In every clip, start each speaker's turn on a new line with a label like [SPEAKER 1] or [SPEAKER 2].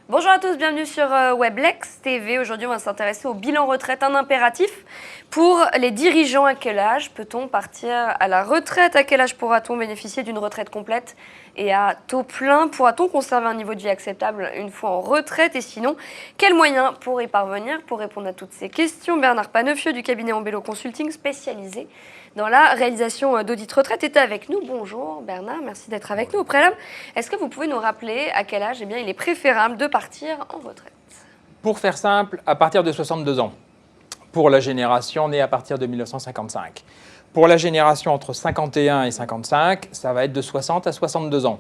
[SPEAKER 1] Bonjour à tous, bienvenue sur Weblex TV. Aujourd'hui, on va s'intéresser au bilan retraite, un impératif pour les dirigeants. À quel âge peut-on partir à la retraite? À quel âge pourra-t-on bénéficier d'une retraite complète et à taux plein? Pourra-t-on conserver un niveau de vie acceptable une fois en retraite? Et sinon, quels moyens pour y parvenir? Pour répondre à toutes ces questions, Bernard Paneuffieux du cabinet Ambello Consulting, spécialisé dans la réalisation d'audits retraite, est avec nous. Bonjour Bernard, merci d'être avec nous. Au préalable, est-ce que vous pouvez nous rappeler à quel âge il est préférable de partir en retraite?
[SPEAKER 2] Pour faire simple, à partir de 62 ans, pour la génération née à partir de 1955. Pour la génération entre 51 et 55, ça va être de 60 à 62 ans.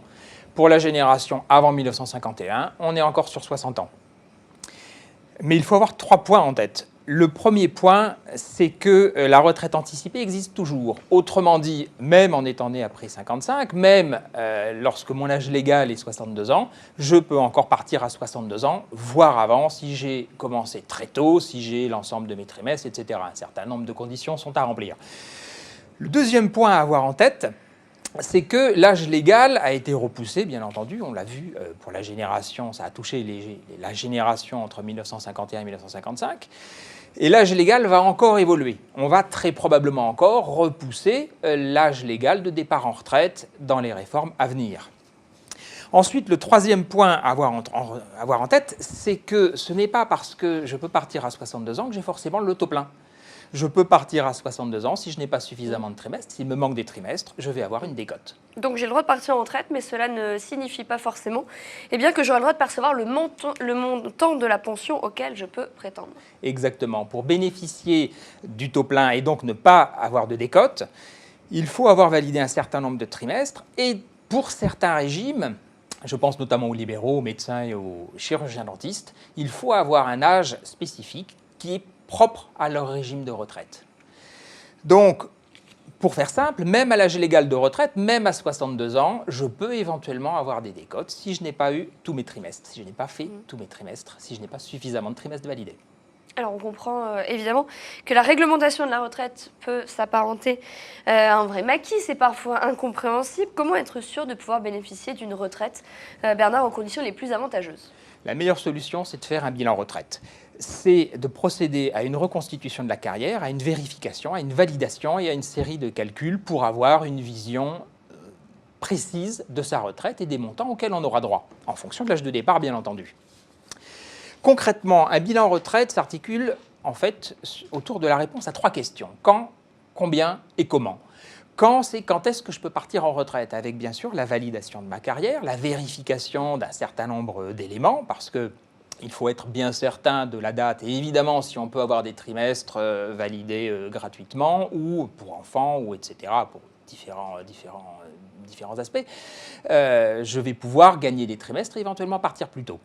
[SPEAKER 2] Pour la génération avant 1951, on est encore sur 60 ans. Mais il faut avoir 3 points en tête. Le premier point, c'est que la retraite anticipée existe toujours. Autrement dit, même en étant né après 55, même lorsque mon âge légal est 62 ans, je peux encore partir à 62 ans, voire avant, si j'ai commencé très tôt, si j'ai l'ensemble de mes trimestres, etc. Un certain nombre de conditions sont à remplir. Le deuxième point à avoir en tête, c'est que l'âge légal a été repoussé, bien entendu, on l'a vu pour la génération, ça a touché la génération entre 1951 et 1955, et l'âge légal va encore évoluer. On va très probablement encore repousser l'âge légal de départ en retraite dans les réformes à venir. Ensuite, le troisième point à avoir en tête, c'est que ce n'est pas parce que je peux partir à 62 ans que j'ai forcément le taux plein. Je peux partir à 62 ans si je n'ai pas suffisamment de trimestres. S'il me manque des trimestres, je vais avoir une décote.
[SPEAKER 1] Donc j'ai le droit de partir en retraite, mais cela ne signifie pas forcément que j'aurai le droit de percevoir le montant de la pension auquel je peux prétendre.
[SPEAKER 2] Exactement. Pour bénéficier du taux plein et donc ne pas avoir de décote, il faut avoir validé un certain nombre de trimestres. Et pour certains régimes, je pense notamment aux libéraux, aux médecins et aux chirurgiens-dentistes, il faut avoir un âge spécifique qui est propre à leur régime de retraite. Donc, pour faire simple, même à l'âge légal de retraite, même à 62 ans, je peux éventuellement avoir des décotes si je n'ai pas eu tous mes trimestres, si je n'ai pas fait tous mes trimestres, si je n'ai pas suffisamment de trimestres validés.
[SPEAKER 1] Alors on comprend évidemment que la réglementation de la retraite peut s'apparenter à un vrai maquis, c'est parfois incompréhensible. Comment être sûr de pouvoir bénéficier d'une retraite, Bernard, aux conditions les plus avantageuses?
[SPEAKER 2] La meilleure solution, c'est de faire un bilan retraite. C'est de procéder à une reconstitution de la carrière, à une vérification, à une validation et à une série de calculs pour avoir une vision précise de sa retraite et des montants auxquels on aura droit, en fonction de l'âge de départ, bien entendu. Concrètement, un bilan retraite s'articule en fait autour de la réponse à 3 questions. Quand, combien et comment. Quand, c'est quand est-ce que je peux partir en retraite, avec bien sûr la validation de ma carrière, la vérification d'un certain nombre d'éléments, parce que il faut être bien certain de la date, et évidemment, si on peut avoir des trimestres validés gratuitement, ou pour enfants, ou etc., pour différents aspects, je vais pouvoir gagner des trimestres et éventuellement partir plus tôt.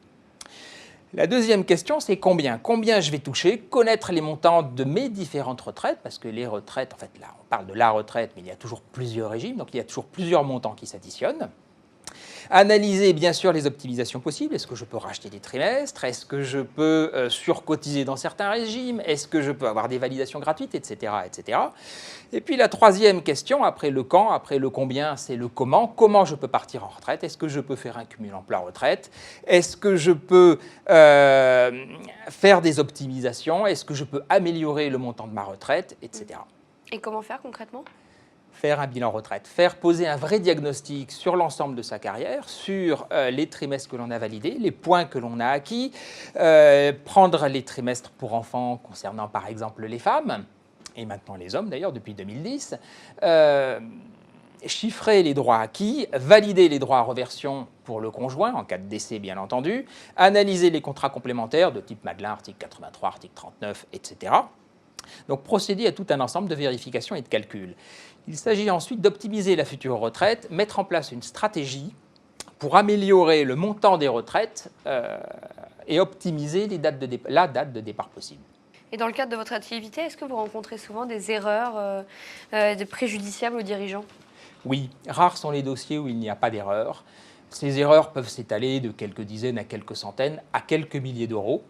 [SPEAKER 2] La deuxième question, c'est combien? Combien je vais toucher? Connaître les montants de mes différentes retraites, parce que les retraites, en fait, là, on parle de la retraite, mais il y a toujours plusieurs régimes, donc il y a toujours plusieurs montants qui s'additionnent. Analyser bien sûr les optimisations possibles. Est-ce que je peux racheter des trimestres? Est-ce que je peux surcotiser dans certains régimes? Est-ce que je peux avoir des validations gratuites, etc., etc. Et puis la troisième question, après le quand, après le combien, c'est le comment. Comment je peux partir en retraite? Est-ce que je peux faire un cumul emploi-retraite? Est-ce que je peux faire des optimisations? Est-ce que je peux améliorer le montant de ma retraite, etc.
[SPEAKER 1] Et comment faire concrètement?
[SPEAKER 2] Faire un bilan retraite, faire poser un vrai diagnostic sur l'ensemble de sa carrière, sur les trimestres que l'on a validés, les points que l'on a acquis, prendre les trimestres pour enfants concernant par exemple les femmes, et maintenant les hommes d'ailleurs depuis 2010, chiffrer les droits acquis, valider les droits à reversion pour le conjoint, en cas de décès bien entendu, analyser les contrats complémentaires de type Madelin, article 83, article 39, etc. Donc procéder à tout un ensemble de vérifications et de calculs. Il s'agit ensuite d'optimiser la future retraite, mettre en place une stratégie pour améliorer le montant des retraites et optimiser la date de départ possible.
[SPEAKER 1] Et dans le cadre de votre activité, est-ce que vous rencontrez souvent des erreurs préjudiciables aux dirigeants?
[SPEAKER 2] Oui, rares sont les dossiers où il n'y a pas d'erreur. Ces erreurs peuvent s'étaler de quelques dizaines à quelques centaines à quelques milliers d'euros.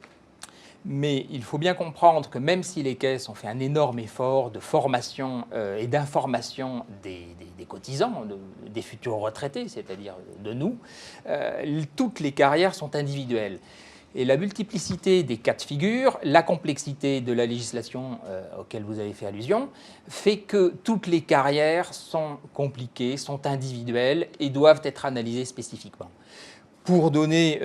[SPEAKER 2] Mais il faut bien comprendre que même si les caisses ont fait un énorme effort de formation et d'information des cotisants, des futurs retraités, c'est-à-dire de nous, toutes les carrières sont individuelles. Et la multiplicité des cas de figure, la complexité de la législation auquel vous avez fait allusion, fait que toutes les carrières sont compliquées, sont individuelles et doivent être analysées spécifiquement. Pour donner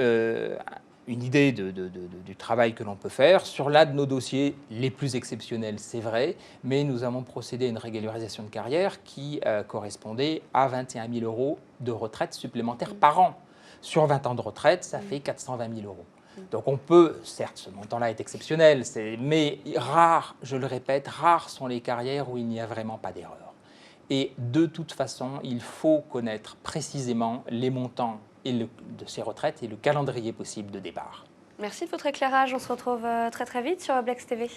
[SPEAKER 2] une idée du travail que l'on peut faire, sur l'un de nos dossiers les plus exceptionnels, c'est vrai, mais nous avons procédé à une régularisation de carrière qui correspondait à 21 000 euros de retraite supplémentaire par an. Sur 20 ans de retraite, ça fait 420 000 euros. Donc on peut, certes, ce montant-là est exceptionnel, mais rares, je le répète, rares sont les carrières où il n'y a vraiment pas d'erreur. Et de toute façon, il faut connaître précisément les montants de ces retraites et le calendrier possible de départ.
[SPEAKER 1] Merci de votre éclairage. On se retrouve très très vite sur Weblex TV.